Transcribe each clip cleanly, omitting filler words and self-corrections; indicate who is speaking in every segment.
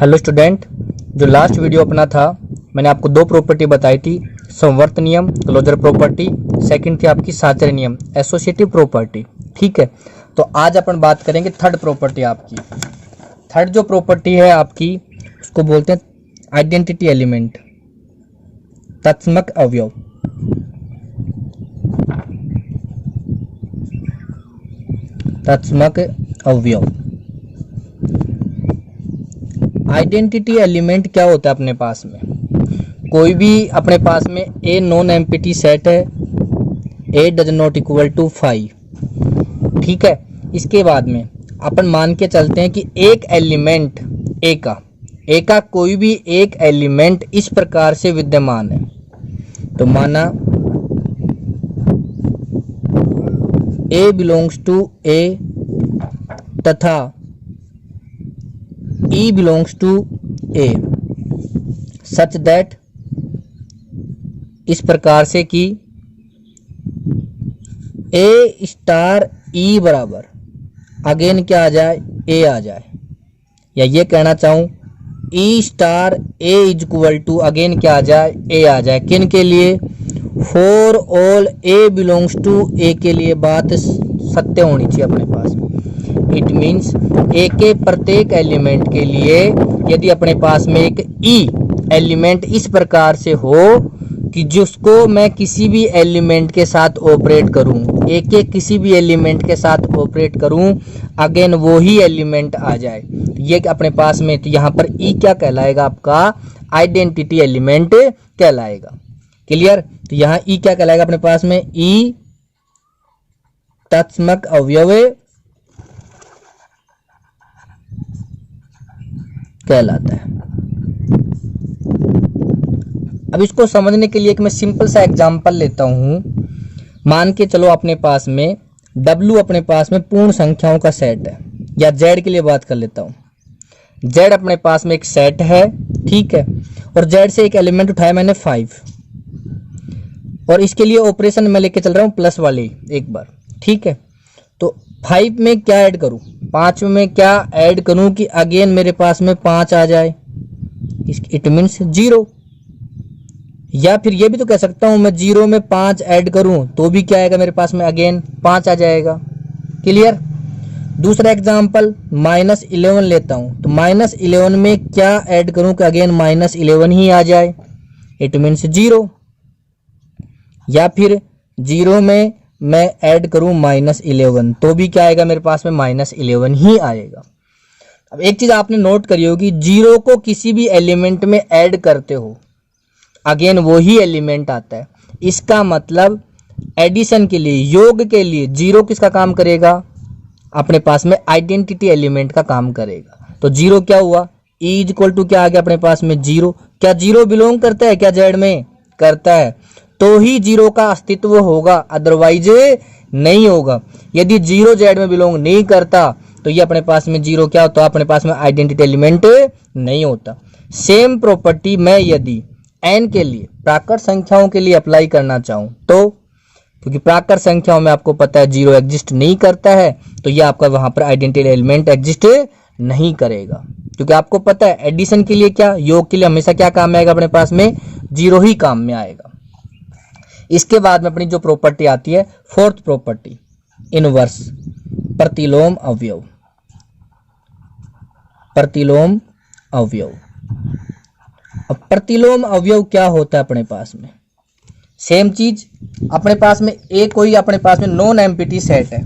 Speaker 1: Hello student, जो last video अपना था मैंने आपको दो प्रॉपर्टी बताई थी, समवर्त नियम क्लोजर प्रॉपर्टी, सेकंड थी आपकी साचर्य नियम एसोसिएटिव प्रॉपर्टी। ठीक है, तो आज अपन बात करेंगे थर्ड प्रॉपर्टी आपकी। थर्ड जो प्रॉपर्टी है आपकी उसको बोलते हैं आइडेंटिटी एलिमेंट, तत्समक अवयव। तत्समक अवयव आइडेंटिटी एलिमेंट क्या होता है अपने पास में? कोई भी अपने पास में ए नॉन एम्प्टी सेट है, ए डज नॉट इक्वल टू 5। ठीक है, इसके बाद में अपन मान के चलते हैं कि एक एलिमेंट ए का कोई भी एक एलिमेंट इस प्रकार से विद्यमान है। तो माना ए बिलोंग्स टू ए तथा E belongs to A such that इस प्रकार से कि A स्टार E बराबर अगेन क्या आ जाए, A आ जाए, या ये कहना चाहूँ E star A is equal to again क्या आ जाए, A आ जाए। किन के लिए? For all A belongs to A के लिए बात सत्य होनी चाहिए अपने पास। इट मीन्स ए के प्रत्येक एलिमेंट के लिए यदि अपने पास में एक ई एलिमेंट इस प्रकार से हो कि जिसको मैं किसी भी एलिमेंट के साथ ऑपरेट करूं, ए के किसी भी एलिमेंट के साथ ऑपरेट करूं, अगेन वो ही एलिमेंट आ जाए, ये अपने पास में। तो यहाँ पर ई क्या कहलाएगा? आपका आइडेंटिटी एलिमेंट कहलाएगा। क्लियर? तो यहाँ ई क्या कहलाएगा अपने पास में? ई तत्समक अवयव कहलाता है। अब इसको समझने के लिए एक मैं सिंपल सा एग्जांपल लेता हूं। मान के चलो अपने पास में W अपने पास में पूर्ण संख्याओं का सेट है, या Z के लिए बात कर लेता हूं। Z अपने पास में एक सेट है, ठीक है, और Z से एक एलिमेंट उठाया मैंने 5, और इसके लिए ऑपरेशन मैं लेके चल रहा हूं प्लस वाले एक बार। ठीक है, तो 5 में क्या ऐड करूं, 5 में क्या ऐड करूं कि अगेन मेरे पास में 5 आ जाए, इट मीन्स 0। या फिर ये भी तो कह सकता हूं मैं 0 में 5 ऐड करूं तो भी क्या आएगा मेरे पास में, अगेन 5 आ जाएगा। क्लियर? दूसरा एग्जांपल -11 लेता हूं, तो -11 में क्या ऐड करूं कि अगेन -11 ही आ जाए, इट मीन्स 0। या फिर 0 में मैं ऐड करूं -11 तो भी क्या आएगा मेरे पास में, -11 ही आएगा। अब एक चीज आपने नोट करी होगी, 0 को किसी भी एलिमेंट में ऐड करते हो अगेन वो ही एलिमेंट आता है। इसका मतलब एडिशन के लिए, योग के लिए 0 किसका काम करेगा? अपने पास में आइडेंटिटी एलिमेंट का काम करेगा। तो 0 क्या हुआ? E इज इक्वल टू क्या आ गया अपने पास में, 0। क्या 0 बिलोंग करता है क्या Z में? करता है, तो ही 0 का अस्तित्व होगा, अदरवाइज नहीं होगा। यदि 0 Z में बिलोंग नहीं करता तो ये अपने पास में 0 क्या होता है, अपने पास में आइडेंटिटी एलिमेंट नहीं होता। सेम प्रॉपर्टी मैं यदि n के लिए, प्राकृत संख्याओं के लिए अप्लाई करना चाहूं तो, क्योंकि प्राकृत संख्याओं में आपको पता है 0 एग्जिस्ट नहीं करता है, तो ये आपका वहां पर आइडेंटिटी एलिमेंट एग्जिस्ट नहीं करेगा। क्योंकि आपको पता है एडिशन के लिए क्या, योग के लिए हमेशा क्या काम में आएगा, अपने पास में 0 ही काम में आएगा। इसके बाद में अपनी जो प्रॉपर्टी आती है फोर्थ प्रॉपर्टी, इनवर्स, प्रतिलोम अवयव। प्रतिलोम अवयव। अब प्रतिलोम अवयव क्या होता है अपने पास में? सेम चीज, अपने पास में ए कोई अपने पास में नॉन एम्प्टी सेट है।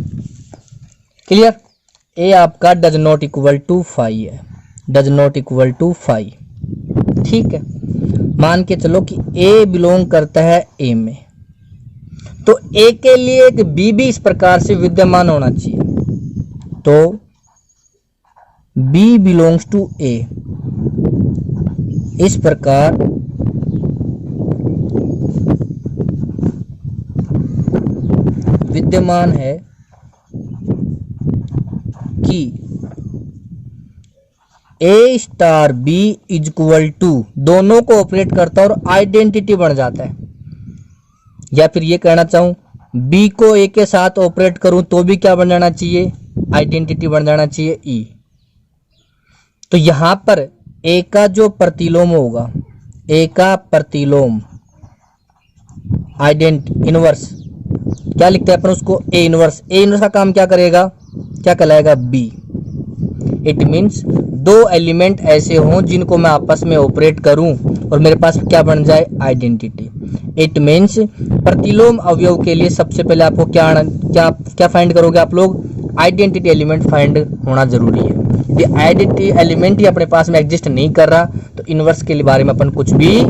Speaker 1: क्लियर? ए आपका डज नॉट इक्वल टू 5 है, डज नॉट इक्वल टू 5। ठीक है, मान के चलो कि ए बिलोंग करता है ए में, तो ए के लिए एक बी भी इस प्रकार से विद्यमान होना चाहिए। तो बी बिलोंग्स टू ए इस प्रकार विद्यमान है कि A star B is equal to, दोनों को ऑपरेट करता है और आइडेंटिटी बन जाता है। या फिर ये कहना चाहूं बी को ए के साथ ऑपरेट करूं तो भी क्या बन जाना चाहिए, आइडेंटिटी बन जाना चाहिए ई। तो यहां पर ए का जो प्रतिलोम होगा, ए का प्रतिलोम इनवर्स, क्या लिखते हैं अपन उसको, ए इनवर्स। ए इनवर्स का काम क्या करेगा, क्या कहलाएगा, बी। इट मीन्स दो एलिमेंट ऐसे हों जिनको मैं आपस में ऑपरेट करूं और मेरे पास क्या बन जाए, आइडेंटिटी। इट मीन्स प्रतिलोम अवयव के लिए सबसे पहले आपको क्या क्या क्या फाइंड करोगे आप लोग, आइडेंटिटी एलिमेंट फाइंड होना जरूरी है। यदि आइडेंटिटी एलिमेंट ही अपने पास में एग्जिस्ट नहीं कर रहा तो इनवर्स के बारे में अपन कुछ भी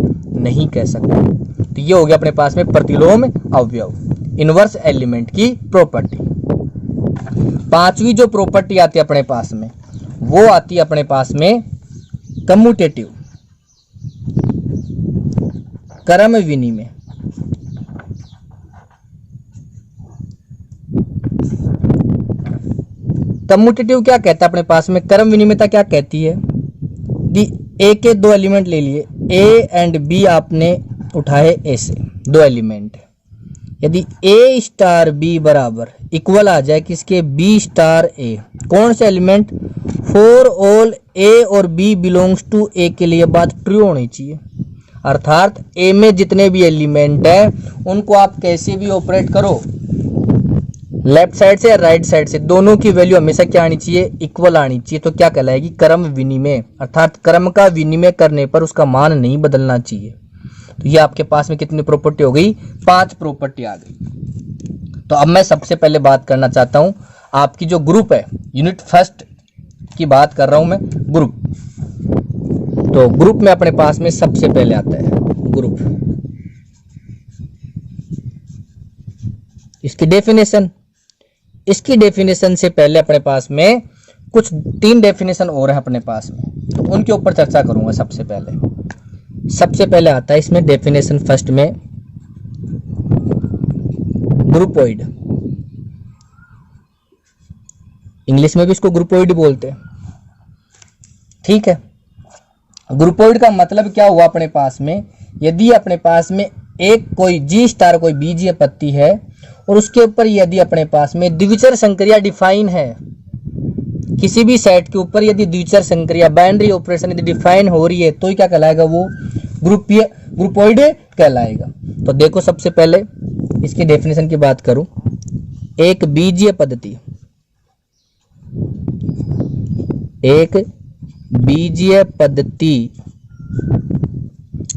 Speaker 1: नहीं कह सकते। तो ये हो गया अपने पास में प्रतिलोम अवयव, इनवर्स एलिमेंट की प्रॉपर्टी। पांचवी जो प्रॉपर्टी आती है अपने पास में, वो आती है अपने पास में कम्यूटेटिव, क्रम विनिमय। कम्यूटेटिव क्या कहता है अपने पास में, क्रम विनिमयता क्या कहती है, ए के दो एलिमेंट ले लिए, ए एंड बी आपने उठाए ए से दो एलिमेंट। यदि ए स्टार बी बराबर इक्वल आ जाए किसके, बी स्टार ए, कौन से एलिमेंट, फॉर ऑल ए और बी बिलोंग्स टू ए के लिए बात ट्रू होनी चाहिए। अर्थात ए में जितने भी एलिमेंट है उनको आप कैसे भी ऑपरेट करो, लेफ्ट साइड से या राइट साइड से, दोनों की वैल्यू हमेशा क्या आनी चाहिए, इक्वल आनी चाहिए। तो क्या कहलाएगी, क्रम विनिमय। अर्थात क्रम का विनिमय करने पर उसका मान नहीं बदलना चाहिए। तो ये आपके पास में कितनी प्रॉपर्टी हो गई, 5 प्रॉपर्टी आ गई। तो अब मैं सबसे पहले बात करना चाहता हूं आपकी जो ग्रुप है, यूनिट फर्स्ट की बात कर रहा हूं मैं, ग्रुप। तो ग्रुप में अपने पास में सबसे पहले आता है ग्रुप, इसकी डेफिनेशन। इसकी डेफिनेशन से पहले अपने पास में कुछ 3 डेफिनेशन और है अपने पास में, तो उनके ऊपर चर्चा करूंगा। सबसे पहले आता है इसमें डेफिनेशन फर्स्ट में ग्रुपोइड, इंग्लिश में भी इसको ग्रुपोइड बोलते हैं, ठीक है। ग्रुपोइड का मतलब क्या हुआ अपने पास में, यदि अपने पास में एक कोई जी स्टार कोई बीजीय पत्ती है और उसके ऊपर यदि अपने पास में द्विचर संक्रिया डिफाइन है, किसी भी सेट के ऊपर यदि द्विचर संक्रिया बाइनरी ऑपरेशन यदि डिफाइन हो रही है तो क्या कहलाएगा, वो ग्रुपोइड कहलाएगा। तो देखो सबसे पहले इसकी डेफिनेशन की बात करूं, एक बीजीय पद्धति, एक बीजीय पद्धति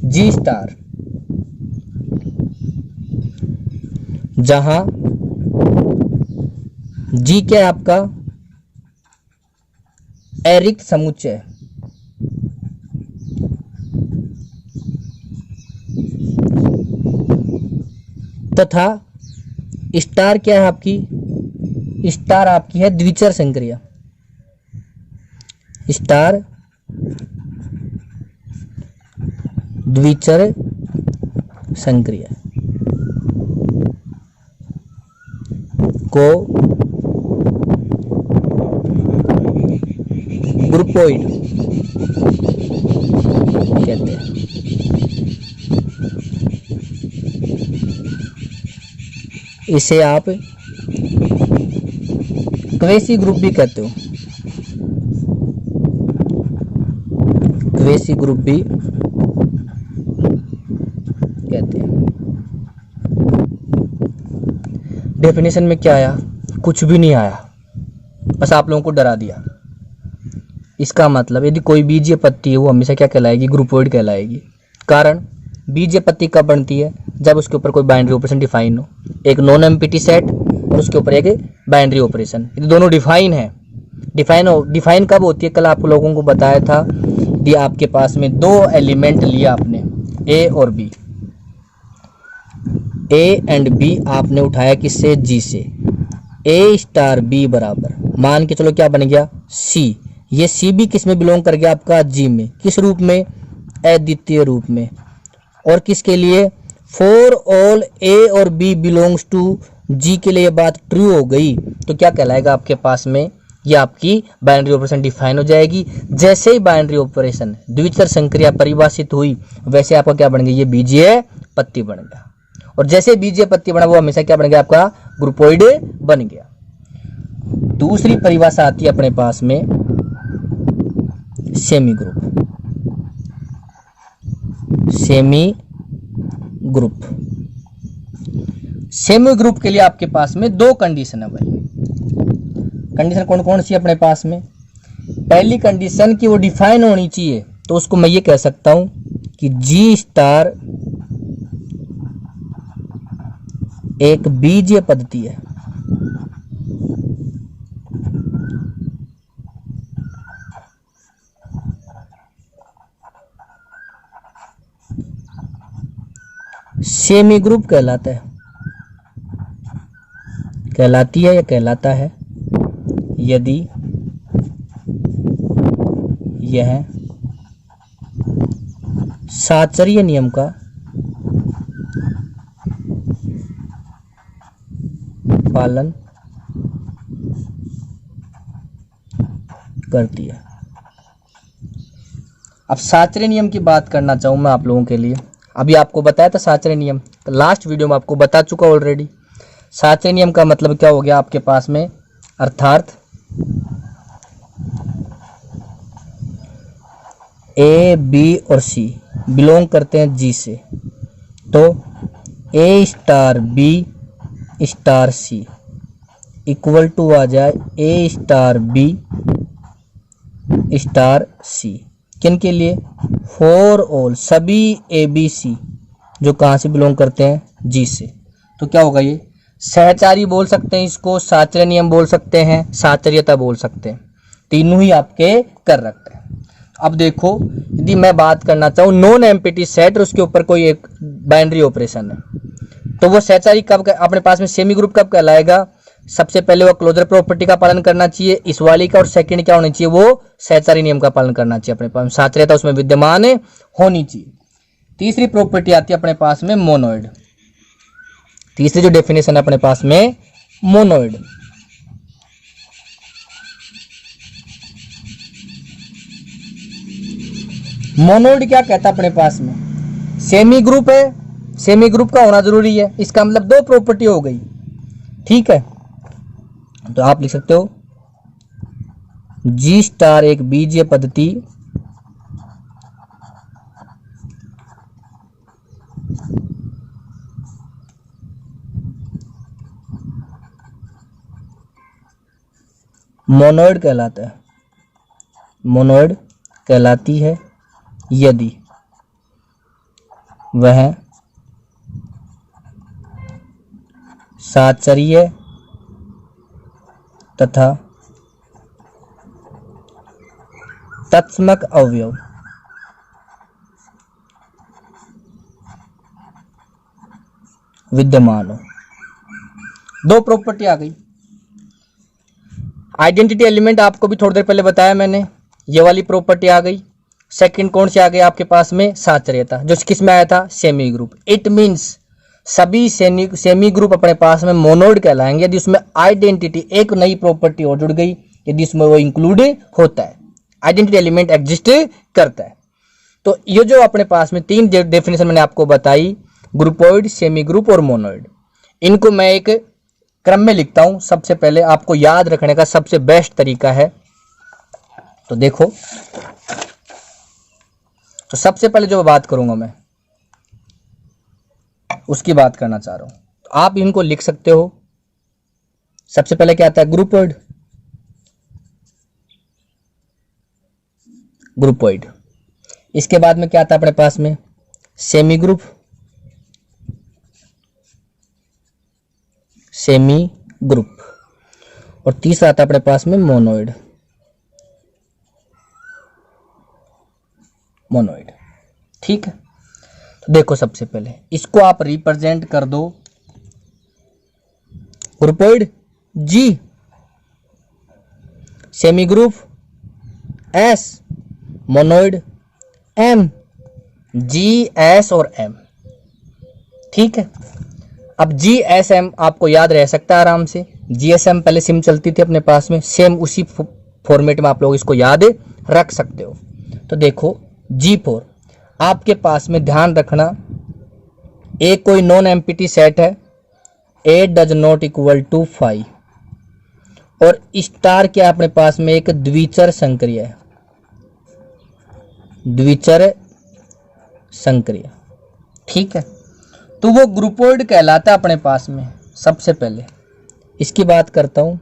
Speaker 1: जी स्टार जहां जी क्या है आपका, एरिक्त समुच्चय, तथा स्टार क्या है आपकी, स्टार आपकी है द्विचर संक्रिया, स्टार द्विचर संक्रिया को ग्रुपोइड कहते हैं। इसे आप क्वेसी ग्रुप भी कहते हो, क्वेसी ग्रुप भी कहते हैं। डेफिनेशन में क्या आया, कुछ भी नहीं आया, बस आप लोगों को डरा दिया। इसका मतलब यदि कोई बीजीय पत्ती है वो हमेशा क्या कहलाएगी, ग्रुपोइड कहलाएगी। कारण बीजीय पत्ती कब बनती है, जब उसके ऊपर कोई बाइनरी ऑपरेशन डिफाइन हो, एक नॉन एम्प्टी सेट और उसके ऊपर एक बाइनरी ऑपरेशन, यदि दोनों डिफाइन है। डिफाइन कब होती है, कल आप लोगों को बताया था, यदि आपके पास में 2 एलिमेंट लिया आपने, ए और बी, ए एंड बी आपने उठाया किससे, जी से, ए स्टार बी बराबर मान के चलो क्या बन गया, सी। ये सी भी किस में बिलोंग कर गया आपका, जी में। किस रूप में, अद्वितीय रूप में। और किसके लिए, फॉर ऑल ए और बी बिलोंग्स टू जी के लिए बात ट्रू हो गई तो क्या कहलाएगा आपके पास में, ये आपकी बाइनरी ऑपरेशन डिफाइन हो जाएगी। जैसे ही बाइनरी ऑपरेशन द्विचर संक्रिया परिभाषित हुई वैसे आपका क्या बन गया, ये बीजीय पत्ती बन गया। और जैसे बीजीय पत्ती बना वो हमेशा क्या बन गया, आपका ग्रुपोइड बन गया। दूसरी परिभाषा आती है अपने पास में semi group. Semi group. Semi group के लिए आपके पास में दो कंडीशन है भाई। कंडीशन कौन कौन सी अपने पास में? पहली कंडीशन कि वो डिफाइन होनी चाहिए, तो उसको मैं ये कह सकता हूं कि जी स्टार एक बीजीय पद्धति है। सेमी ग्रुप कहलाता है, कहलाती है या कहलाता है यदि यह साचर्य नियम का पालन करती है। अब साचर्य नियम की बात करना चाहूं मैं आप लोगों के लिए। अभी आपको बताया था साचर्य नियम, लास्ट वीडियो में आपको बता चुका ऑलरेडी। साचर्य नियम का मतलब क्या हो गया आपके पास में, अर्थात ए बी और सी बिलोंग करते हैं जी से, तो A star B star C equal to आ जाए A star B star C. किन के लिए? फॉर ऑल, सभी ए बी सी जो कहाँ से बिलोंग करते हैं? जी से। तो क्या होगा ये? सहचारी बोल सकते हैं इसको, साचर्य नियम बोल सकते हैं, साचर्यता बोल सकते हैं, तीनों ही आपके कर रखते हैं। अब देखो, यदि मैं बात करना चाहूँ नॉन एम्प्टी सेट और उसके ऊपर कोई एक बाइनरी ऑपरेशन है, तो वो सहचारी कब अपने पास में सेमी ग्रुप कब कहलाएगा? सबसे पहले वो क्लोजर प्रॉपर्टी का पालन करना चाहिए इस वाली का, और सेकंड क्या होना चाहिए? वो सहचारी नियम का पालन करना चाहिए, अपने पास साचर्यता उसमें विद्यमान होनी चाहिए। तीसरी प्रॉपर्टी आती है अपने पास में मोनोइड। तीसरी जो डेफिनेशन है अपने पास में मोनोइड। मोनोइड क्या कहता है अपने पास में? सेमी ग्रुप है, सेमी ग्रुप का होना जरूरी है, इसका मतलब दो प्रॉपर्टी हो गई, ठीक है। तो आप लिख सकते हो जी स्टार एक बीजीय पद्धति मोनोइड कहलाता है, मोनोइड कहलाती है यदि वह साचर्य तथा तत्समक अवयव विद्यमान हो। दो प्रॉपर्टी आ गई। आइडेंटिटी एलिमेंट आपको भी थोड़ी देर पहले बताया मैंने, ये वाली प्रॉपर्टी आ गई। सेकंड कौन सी आ गई आपके पास में? साचर्यता, जो किस में आया था? Semi group. इट मींस सभी सेमी ग्रुप अपने पास में मोनोइड कहलाएंगे यदि उसमें आइडेंटिटी एक नई प्रॉपर्टी और जुड़ गई, यदि उसमें वो इंक्लूड होता है, आइडेंटिटी एलिमेंट एग्जिस्ट करता है। तो ये जो अपने पास में तीन डेफिनेशन मैंने आपको बताई, ग्रुपोइड, सेमी ग्रुप और मोनोइड, इनको मैं एक क्रम में लिखता हूं। सबसे पहले आपको याद रखने का सबसे बेस्ट तरीका है, तो देखो, तो सबसे पहले जो बात करूंगा मैं उसकी बात करना चाह रहा हूं, तो आप इनको लिख सकते हो। सबसे पहले क्या आता है? Groupoid, groupoid. इसके बाद में क्या आता है अपने पास में? सेमी ग्रुप, सेमी ग्रुप, और तीसरा आता है अपने पास में मोनोइड, मोनोइड, ठीक है। तो देखो, सबसे पहले इसको आप रिप्रेजेंट कर दो, groupoid G, semigroup S, monoid M, G S और एम, ठीक है। अब जी एस एम आपको याद रह सकता है आराम से, जी एस एम पहले सिम चलती थी अपने पास में, सेम उसी फॉर्मेट में आप लोग इसको याद रख सकते हो। तो देखो, G4 आपके पास में ध्यान रखना, एक कोई नॉन एम्प्टी सेट है, ए डज नॉट इक्वल टू 5, और स्टार क्या अपने पास में एक द्विचर संक्रिया है, द्विचर संक्रिया। ठीक है, तो वो ग्रुपोइड कहलाता है अपने पास में। सबसे पहले इसकी बात करता हूं,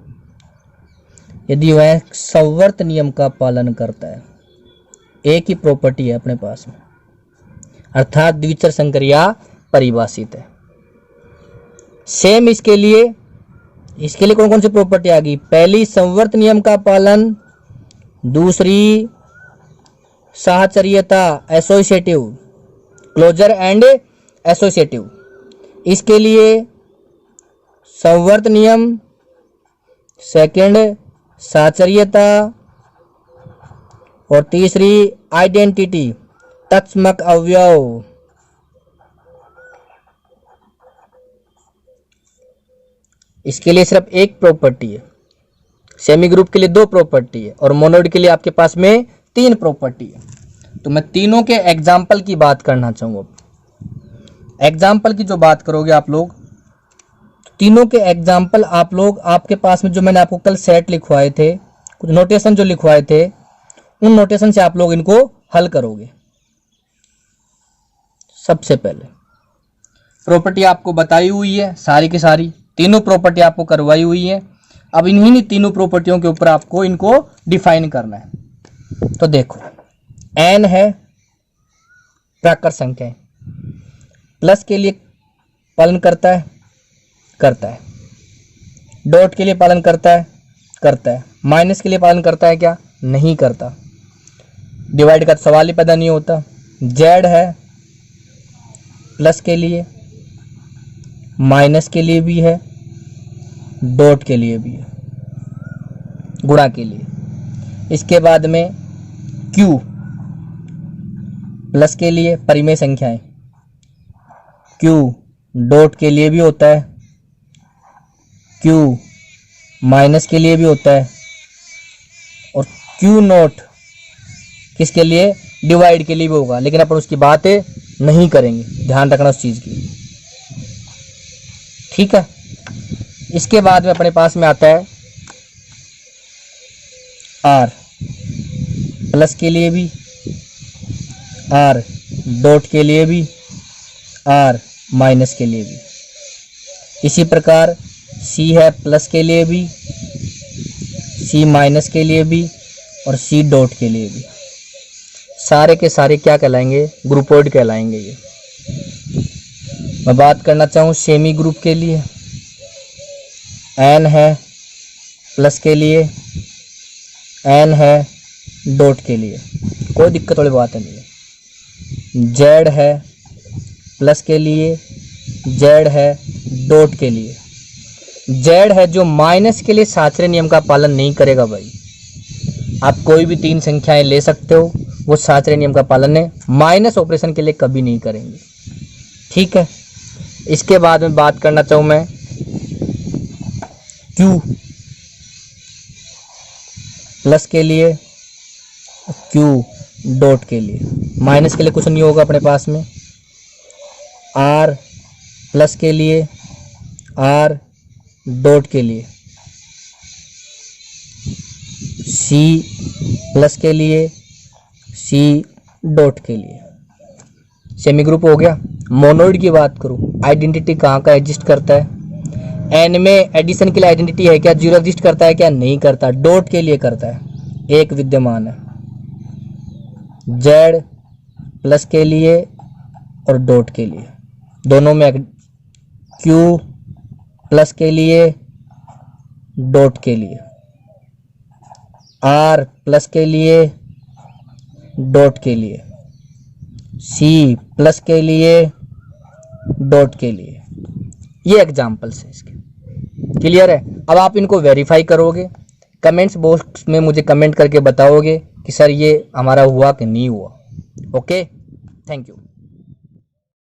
Speaker 1: यदि वह संवर्त नियम का पालन करता है, एक ही प्रॉपर्टी है अपने पास में, अर्थात द्विचर संक्रिया परिभाषित है। सेम इसके लिए कौन कौन सी प्रॉपर्टी आ गई? पहली संवर्त नियम का पालन, दूसरी साहचर्यता एसोसिएटिव, क्लोजर एंड एसोसिएटिव। इसके लिए संवर्त नियम, सेकंड साहचर्यता, और तीसरी आइडेंटिटी, तत्समक अवयव। इसके लिए सिर्फ एक प्रॉपर्टी है, सेमी ग्रुप के लिए 2 प्रॉपर्टी है, और मोनोइड के लिए आपके पास में 3 प्रॉपर्टी है। तो मैं तीनों के एग्जाम्पल की बात करना चाहूँगा। एग्जाम्पल की जो बात करोगे आप लोग, तीनों के एग्जाम्पल आप लोग, आपके पास में जो मैंने आपको कल सेट लिखवाए थे, कुछ नोटेशन जो लिखवाए थे, उन नोटेशन से आप लोग इनको हल करोगे। सबसे पहले प्रॉपर्टी आपको बताई हुई है, सारी की सारी तीनों प्रॉपर्टी आपको करवाई हुई है। अब इन्हीं तीनों प्रॉपर्टियों के ऊपर आपको इनको डिफाइन करना है। तो देखो, एन है प्राकृत संख्या, प्लस के लिए पालन करता है, डॉट के लिए पालन करता है, माइनस के लिए पालन करता है क्या? नहीं करता। डिवाइड का सवाल ही पैदा नहीं होता। जेड है प्लस के लिए, माइनस के लिए भी है, डॉट के लिए भी है, गुणा के लिए। इसके बाद में क्यू प्लस के लिए, परिमेय संख्याएं, क्यू डॉट के लिए भी होता है, क्यू माइनस के लिए भी होता है, और क्यू नॉट किसके लिए? डिवाइड के लिए भी होगा, लेकिन अपन उसकी बात नहीं करेंगे, ध्यान रखना उस चीज की। ठीक है, इसके बाद में अपने पास में आता है आर प्लस के लिए भी, आर डॉट के लिए भी, आर माइनस के लिए भी। इसी प्रकार सी है प्लस के लिए भी, सी माइनस के लिए भी, और सी डॉट के लिए भी। सारे के सारे क्या कहलाएंगे? ग्रुपोइड कहलाएंगे। ये मैं बात करना चाहूँ सेमी ग्रुप के लिए, एन है प्लस के लिए, एन है डॉट के लिए, कोई दिक्कत वाली बात नहीं है। जेड है प्लस के लिए, जेड है डॉट के लिए। जेड है जो माइनस के लिए साचरे नियम का पालन नहीं करेगा भाई। आप कोई भी 3 संख्याएं ले सकते हो, वो साचरे नियम का पालन है माइनस ऑपरेशन के लिए कभी नहीं करेंगे। ठीक है, इसके बाद में बात करना चाहूँ मैं क्यू प्लस के लिए, क्यू डॉट के लिए। माइनस के लिए कुछ नहीं होगा अपने पास में। आर प्लस के लिए, आर डॉट के लिए, सी प्लस के लिए, सी डॉट के लिए। सेमी ग्रुप हो गया। मोनोइड की बात करूं, आइडेंटिटी कहाँ का एग्जिस्ट करता है? एन में एडिशन के लिए आइडेंटिटी है क्या? 0 एग्जिस्ट करता है क्या? नहीं करता। डॉट के लिए करता है, एक विद्यमान है। जेड प्लस के लिए और डॉट के लिए, दोनों में। क्यू प्लस के लिए, डॉट के लिए, आर प्लस के लिए, डॉट के लिए, सी प्लस के लिए, डॉट के लिए। ये एग्जाम्पल्स है इसके। क्लियर है? अब आप इनको वेरीफाई करोगे, कमेंट्स बॉक्स में मुझे कमेंट करके बताओगे कि सर ये हमारा हुआ कि नहीं हुआ। Okay, thank you.